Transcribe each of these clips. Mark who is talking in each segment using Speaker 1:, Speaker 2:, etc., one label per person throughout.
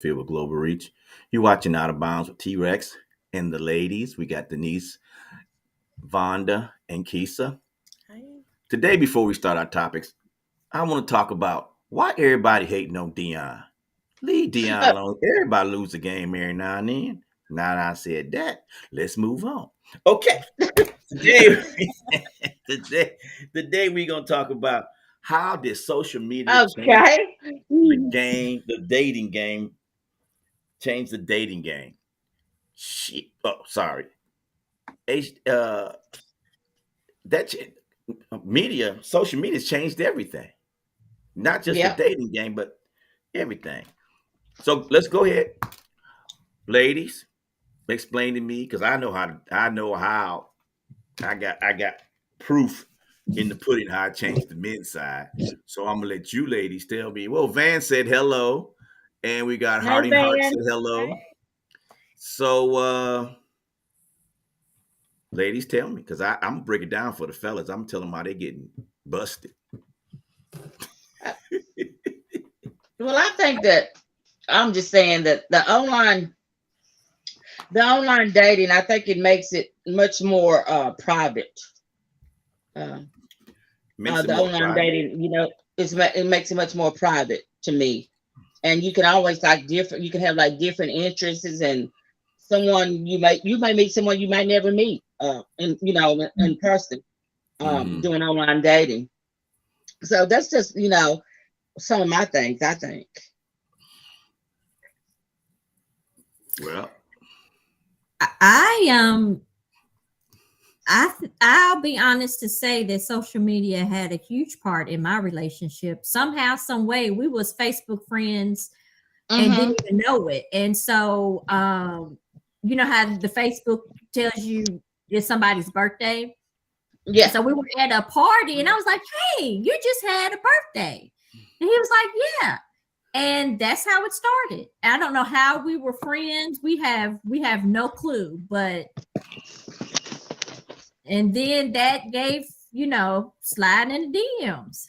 Speaker 1: filled with global reach. You're watching Out of Bounds with T Rex and the ladies. We got Denise, Vonda, and Kisa.
Speaker 2: Hey.
Speaker 1: Today, before we start our topics, I want to talk about why everybody hating on Dion. Leave Dion alone. Everybody lose a game every now and then. Now that I said that, let's move on. Okay, today, today, today we're gonna talk about how did social media change
Speaker 3: Okay.
Speaker 1: the dating game, change the dating game. Shit. Oh, sorry. H, that ch- social media changed everything. Not just the
Speaker 3: Yep.
Speaker 1: dating game, but everything. So let's go ahead, ladies. Explain to me because I know how I got proof in the pudding how I changed the men's side. So I'm gonna let you ladies tell me. Well, Van said hello, and we got
Speaker 3: Hey,
Speaker 1: Harding Hart said
Speaker 3: Van.
Speaker 1: hello. So ladies, tell me because I'm gonna break it down for the fellas. I'm telling them how they getting busted.
Speaker 3: Uh, Well, I think that I'm just saying that the online dating, I think it makes it much more private. Uh,
Speaker 1: Makes it
Speaker 3: the
Speaker 1: more
Speaker 3: online
Speaker 1: private.
Speaker 3: dating, it makes it much more private to me, and you can always like different. You can have like different interests, and someone you may meet someone you might never meet, in person,
Speaker 1: Hmm.
Speaker 3: doing online dating. So that's just some of my things. I think.
Speaker 1: Well,
Speaker 2: I I'll be honest to say that social media had a huge part in my relationship. Somehow, some way, we was Facebook friends and
Speaker 3: Mm-hmm.
Speaker 2: didn't even know it. And so, you know how the Facebook tells you it's somebody's birthday.
Speaker 3: Yeah.
Speaker 2: So we were at a party, and I was like, "Hey, you just had a birthday," and he was like, "Yeah." And that's how it started. I don't know how we were friends. We have no clue, but and then that gave sliding in the DMs.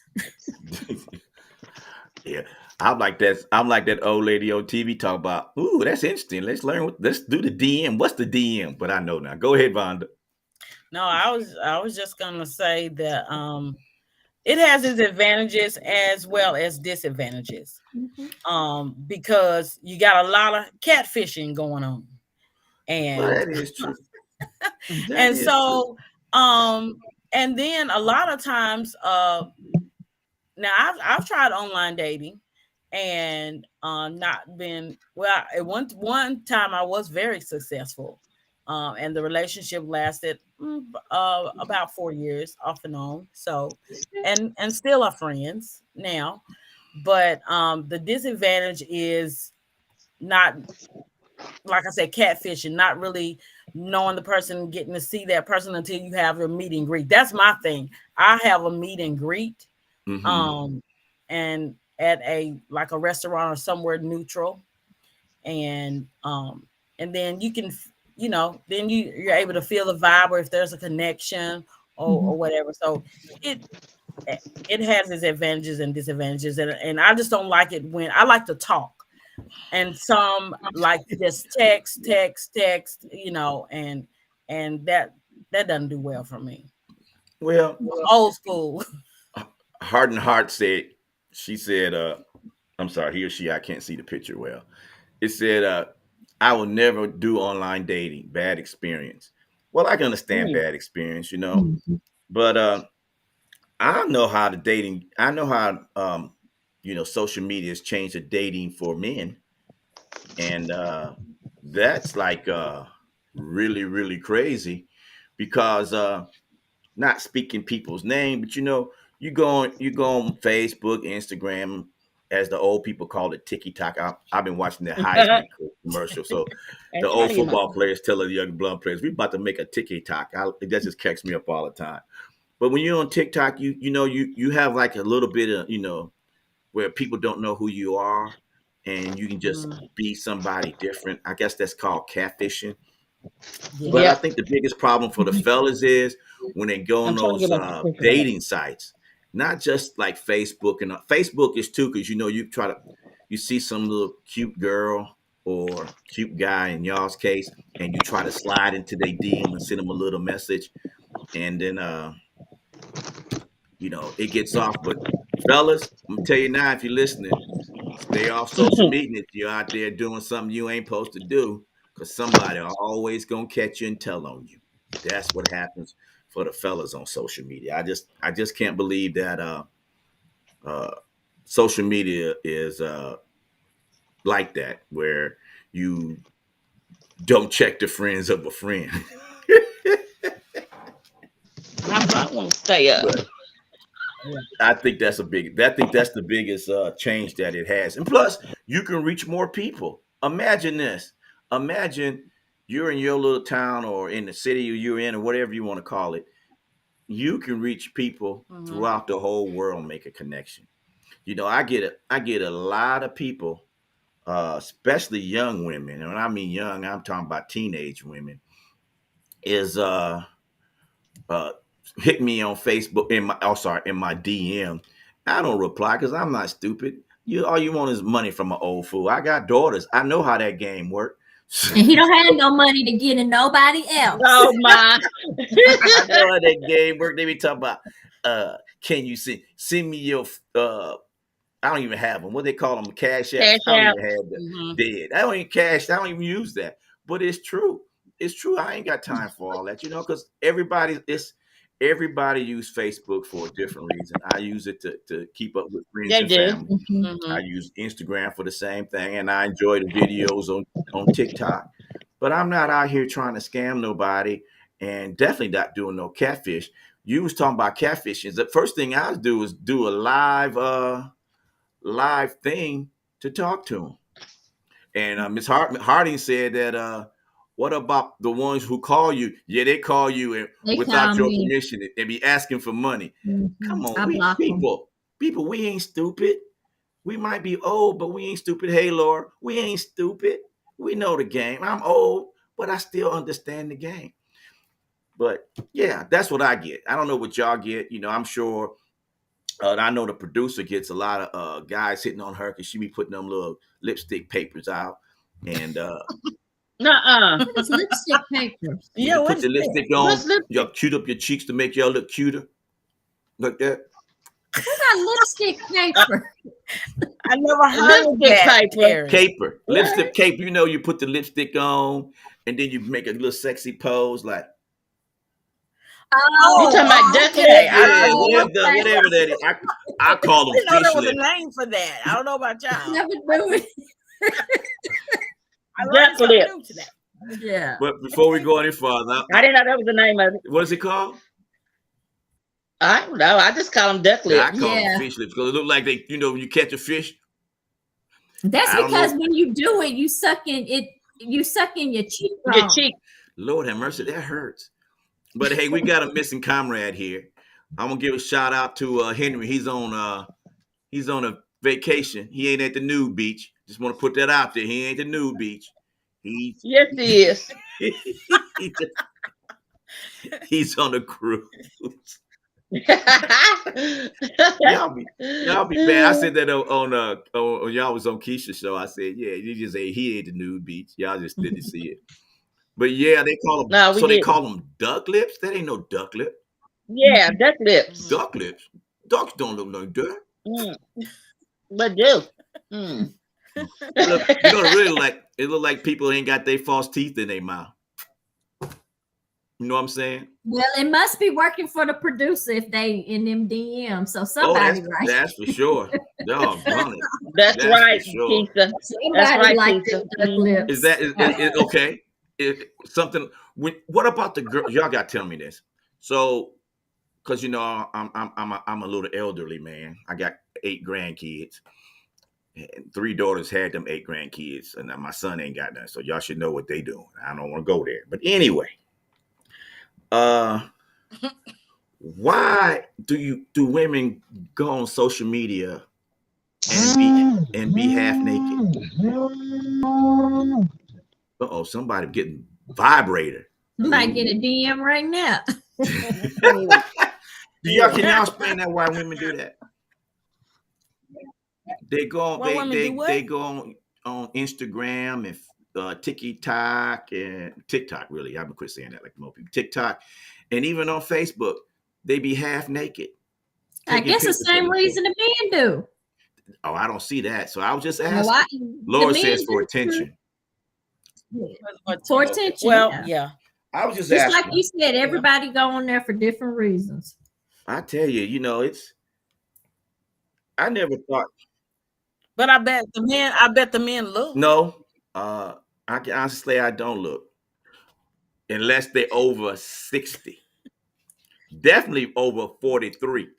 Speaker 1: yeah, I'm like that old lady on TV talk about. Ooh, that's interesting. Let's learn. Let's do the DM. What's the DM? But I know now. Go ahead, Vonda.
Speaker 2: No, I was just gonna say that it has its advantages as well as disadvantages.
Speaker 3: Mhm.
Speaker 2: Because you got a lot of catfishing going on.
Speaker 1: Well,
Speaker 2: And
Speaker 1: that is true. That
Speaker 2: and
Speaker 1: is true.
Speaker 2: so and then a lot of times now I've tried online dating and not been well. At one time I was very successful, and the relationship lasted about 4 years off and on. So, and still are friends now. But the disadvantage is not, like I said, catfishing, not really knowing the person, getting to see that person until you have your meet and greet. That's my thing. I have a meet and greet,
Speaker 1: Mm-hmm.
Speaker 2: um, and at a like a restaurant or somewhere neutral, and and then you can, then you're able to feel the vibe or if there's a connection or
Speaker 3: Mhm.
Speaker 2: whatever. So it it has its advantages and disadvantages, and I just don't like it when I like to talk and some like just text, and that doesn't do well for me.
Speaker 1: Well,
Speaker 2: Old school.
Speaker 1: Hardin Hart said. She said. I'm sorry. He or she. I can't see the picture well. It said. I will never do online dating. Bad experience. Well, I can understand
Speaker 3: Mm.
Speaker 1: bad experience,
Speaker 3: Mhm.
Speaker 1: but I know how the dating. I know how social media has changed the dating for men, and that's like really really crazy because not speaking people's name, but you go on Facebook, Instagram, as the old people call it, TikTok. I've been watching the Heisman commercial, so the
Speaker 3: That's
Speaker 1: old
Speaker 3: funny, huh?
Speaker 1: football players tell the young blood players, "We about to make a TikTok." That just cracks me up all the time. But when you're on TikTok, you have like a little bit of where people don't know who you are, and you can just
Speaker 2: Mm,
Speaker 1: be somebody different. I guess that's called catfishing. But
Speaker 2: yeah.
Speaker 1: I
Speaker 3: Yep.
Speaker 1: think the biggest problem for the
Speaker 3: Mhm.
Speaker 1: fellas is when they go on
Speaker 3: I'm trying to
Speaker 1: those
Speaker 3: get my picture back.
Speaker 1: dating sites, not just like Facebook, and Facebook is too, because you try to. you see some little cute girl or cute guy in y'all's case, and you try to slide into their DM and send them a little message, and then it gets off. But fellas, I'm gonna tell you now, if you're listening, stay off social media if you're out there doing something you ain't supposed to do, because somebody always gonna catch you and tell on you. That's what happens for the fellas on social media. I just can't believe that uh, social media is like that, where you don't check the friends of a friend.
Speaker 3: I want to stay up.
Speaker 1: But I think that's the biggest change that it has. And plus, you can reach more people. Imagine this. Imagine you're in your little town or in the city you're in or whatever you want to call it. You can reach people throughout the whole world, make a connection. I get a lot of people, especially young women. And when I mean young, I'm talking about teenage women, is uh hit me on Facebook in my DM. I don't reply because I'm not stupid. All you want is money from an old fool. I got daughters. I know how that game works.
Speaker 4: And he don't have no money to get in nobody else.
Speaker 3: Oh my!
Speaker 1: I know how that game works. They be talking about can you send me your I don't even have them. What they call them? Cash apps.
Speaker 3: Cash
Speaker 1: I don't
Speaker 3: app.
Speaker 1: even have them. Dead. I don't even cash. I don't even use that. But it's true. It's true. I ain't got time for all that, because everybody use Facebook for a different reason. I use it to keep up with friends
Speaker 3: They
Speaker 1: and
Speaker 3: do.
Speaker 1: family. I use Instagram for the same thing, and I enjoy the videos on TikTok. But I'm not out here trying to scam nobody, and definitely not doing no catfish. You was talking about catfishing. The first thing I do is do a live thing to talk to them. And Miss Harding said that what about the ones who call you? Yeah, they call you and without your permission and be asking for money. Come on, people, we ain't stupid. We might be old, but we ain't stupid. Hey, Laura, we ain't stupid. We know the game. I'm old, but I still understand the game. But yeah, that's what I get. I don't know what y'all get. I'm sure. I know the producer gets a lot of guys hitting on her because she be putting them little lipstick papers out, and
Speaker 3: Nuh-uh.
Speaker 4: It's lipstick papers.
Speaker 2: Yeah,
Speaker 1: put
Speaker 2: what's
Speaker 1: the lipstick on.
Speaker 3: What's lipstick?
Speaker 1: Y'all cute up your cheeks to make y'all look cuter, like that.
Speaker 4: What about lipstick paper?
Speaker 2: I never heard of
Speaker 3: Lipstick
Speaker 2: that.
Speaker 3: paper.
Speaker 2: Terry.
Speaker 1: Caper, lipstick caper. You put the lipstick on, and then you make a little sexy pose, like
Speaker 4: Oh,
Speaker 3: You talking about duck
Speaker 2: okay.
Speaker 3: lip?
Speaker 1: yeah,
Speaker 4: Oh,
Speaker 1: whatever that is. I call
Speaker 2: I
Speaker 1: them
Speaker 2: didn't know
Speaker 1: fish
Speaker 2: there was a
Speaker 1: lips.
Speaker 2: name for that. I don't know about y'all.
Speaker 4: never knew it.
Speaker 2: I learned
Speaker 3: Duck
Speaker 2: something
Speaker 3: lip.
Speaker 2: new today.
Speaker 4: Yeah.
Speaker 1: But before we go any farther,
Speaker 3: I didn't know that was the name of it.
Speaker 1: what is it called?
Speaker 3: I don't know. I just call them duck
Speaker 1: Yeah, I
Speaker 3: lips.
Speaker 1: call
Speaker 4: Yeah.
Speaker 1: them fish lips because it look like they, you catch a fish.
Speaker 4: That's
Speaker 1: I don't
Speaker 4: because
Speaker 1: know.
Speaker 4: when you do it, you suck in your cheek.
Speaker 3: Your cheek.
Speaker 1: Lord have mercy, that hurts. But hey, we got a missing comrade here. I'm gonna give a shout out to Henry. He's on a vacation. He ain't at the nude beach. Just want to put that out there. He ain't at the nude beach. He's
Speaker 3: Yes, it is.
Speaker 1: he's on a cruise. Y'all be bad. I said that on y'all was on Keisha's show. I said, yeah, you just say he ain't the nude beach. Y'all just didn't see it. But yeah, they call them.
Speaker 3: No, we
Speaker 1: so they
Speaker 3: didn't.
Speaker 1: call them duck lips. That ain't no duck lip.
Speaker 3: Yeah, duck lips.
Speaker 1: Duck lips. Ducks don't look like that.
Speaker 3: Mm. But do. Mm.
Speaker 1: It look like people ain't got their false teeth in their mouth. You know what I'm saying?
Speaker 4: Well, it must be working for the producer if they in them DMs. So somebody right.
Speaker 1: That's for sure. Doggone it.
Speaker 3: That's right,
Speaker 1: for sure.
Speaker 3: Keisha. That's
Speaker 4: Somebody
Speaker 3: right,
Speaker 4: like
Speaker 3: Keisha.
Speaker 4: the duck lips.
Speaker 1: Is that okay? Something. What about the girl? Y'all got to tell me this. So, because I'm a little elderly man. I got 8 grandkids. And 3 daughters had them 8 grandkids, and my son ain't got none. So y'all should know what they doing. I don't want to go there, but anyway, why do women go on social media and be half naked? Uh-oh, somebody getting vibrator.
Speaker 4: You might get a DM right now.
Speaker 1: Can y'all explain that why women do that? They go on,
Speaker 2: What women do what?
Speaker 1: they go on Instagram and TikTok and TikTok. Really, I'm gonna quit saying that like most people. TikTok, and even on Facebook, they be half naked.
Speaker 4: I
Speaker 1: taking
Speaker 4: guess the
Speaker 1: pictures of
Speaker 4: same
Speaker 1: themselves.
Speaker 4: reason the men do.
Speaker 1: Oh, I don't see that. So I was just
Speaker 4: No,
Speaker 1: asking.
Speaker 4: the
Speaker 1: Laura
Speaker 4: men
Speaker 1: says for
Speaker 4: do too.
Speaker 1: attention.
Speaker 4: For
Speaker 1: Okay.
Speaker 4: attention.
Speaker 2: Well,
Speaker 4: yeah.
Speaker 2: yeah.
Speaker 1: I was just
Speaker 4: Just
Speaker 1: asking.
Speaker 4: like you said, everybody go on there for different reasons.
Speaker 1: I tell you, it's. I never thought.
Speaker 2: But I bet the men look.
Speaker 1: No, I can honestly say I don't look unless they're over 60. Definitely over 43.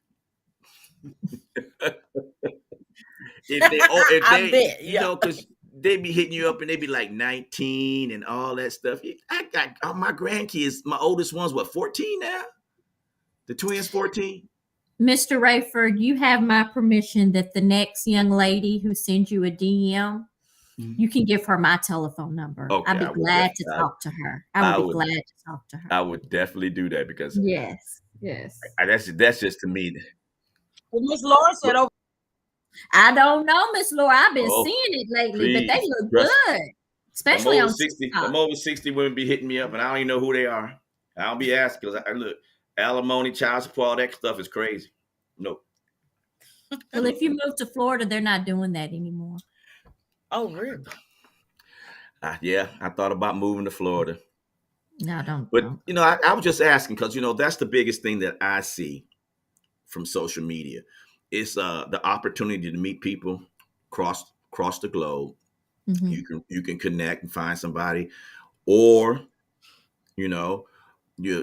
Speaker 1: If
Speaker 2: I
Speaker 1: they,
Speaker 2: bet, yeah.
Speaker 1: because they be hitting you up and they be like 19 and all that stuff. I got all my grandkids. My oldest one's 14 now. The twins 14.
Speaker 4: Mr. Rayford, you have my permission that the next young lady who sends you a DM, you can give her my telephone number.
Speaker 1: Okay,
Speaker 4: I'd be glad to talk to her. I would be glad to talk to her.
Speaker 1: I would definitely do that because
Speaker 4: Yes.
Speaker 1: that's just to me.
Speaker 2: Well, Miss Laura said over.
Speaker 4: I don't know, Miss Laura. I've been
Speaker 1: Oh,
Speaker 4: seeing it lately, but they
Speaker 1: please,
Speaker 4: look
Speaker 1: trust-
Speaker 4: good. Especially
Speaker 1: I'm
Speaker 4: on
Speaker 1: over 60.
Speaker 4: TikTok.
Speaker 1: I'm over 60 women be hitting me up and I don't even know who they are. I don't be asking because I look, alimony, child support, all that stuff is crazy. Nope.
Speaker 4: Well, if you move to Florida, they're not doing that anymore.
Speaker 2: Oh, really?
Speaker 1: Yeah, I thought about moving to Florida.
Speaker 4: No, don't.
Speaker 1: But, I was just asking because, that's the biggest thing that I see from social media. It's the opportunity to meet people across the globe.
Speaker 4: Mm-hmm.
Speaker 1: You can connect and find somebody, or, your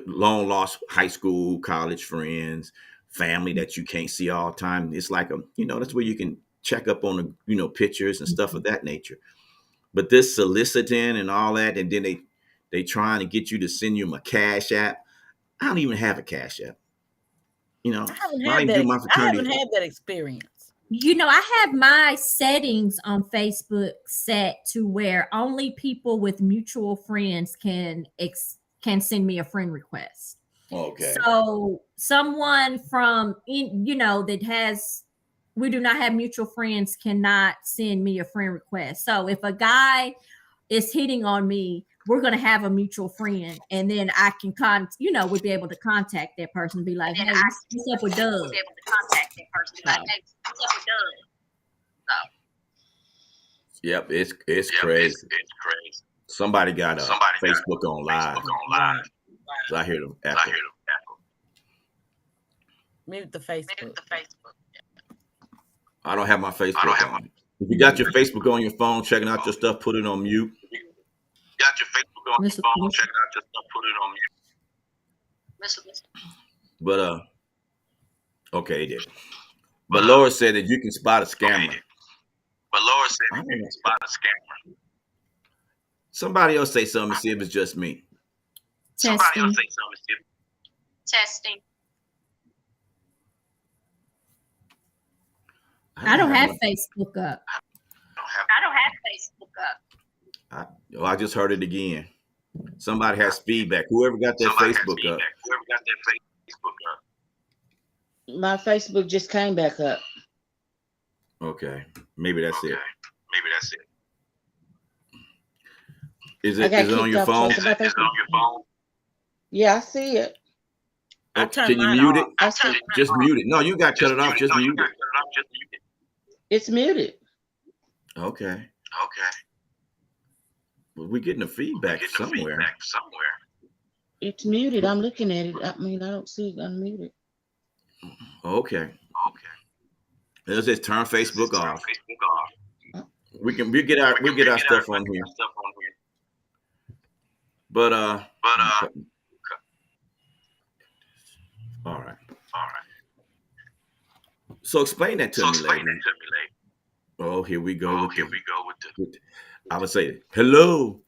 Speaker 1: long lost high school, college friends, family that you can't see all the time. It's like that's where you can check up on the, pictures and stuff of that nature. But this soliciting and all that, and then they trying to get you to send you a Cash App. I don't even have a Cash App.
Speaker 2: I haven't had that experience.
Speaker 4: I have my settings on Facebook set to where only people with mutual friends can send me a friend request.
Speaker 1: Okay.
Speaker 4: So someone from we do not have mutual friends cannot send me a friend request. So if a guy is hitting on me, we're going to have a mutual friend, and then I can we'll be able to contact that person and be like, hey, what's up with Doug? We'll be able to contact that person and be like, hey, what's up with Doug?
Speaker 1: Yep, it's crazy. It's crazy. Somebody got Facebook on live. So I hear them echo.
Speaker 2: Mute the Facebook.
Speaker 1: I don't have my Facebook on. If you got your Facebook on your phone, checking out your stuff, put it on mute. Got your Facebook on your phone, checking out your stuff, put it on mute. But okay, it did. But Laura said that you can spot a scammer. Somebody else say something and see if it's just me.
Speaker 4: Testing. I don't have Facebook up.
Speaker 1: I just heard it again. Somebody has feedback. Whoever got that Facebook up.
Speaker 3: My Facebook just came back up.
Speaker 1: Okay. Maybe that's it. Is it on your phone?
Speaker 3: Yeah, I see it.
Speaker 1: Can you mute it? Just mute it. No, you got to cut it off. Just mute it.
Speaker 3: It's muted.
Speaker 1: Okay. Well, we're getting the feedback somewhere.
Speaker 3: It's muted. I'm looking at it. I don't see it unmuted.
Speaker 1: Okay. Let's just turn Facebook off. We get our stuff on here. But all right. So explain that to me, lady. Oh, here we go. I would say hello.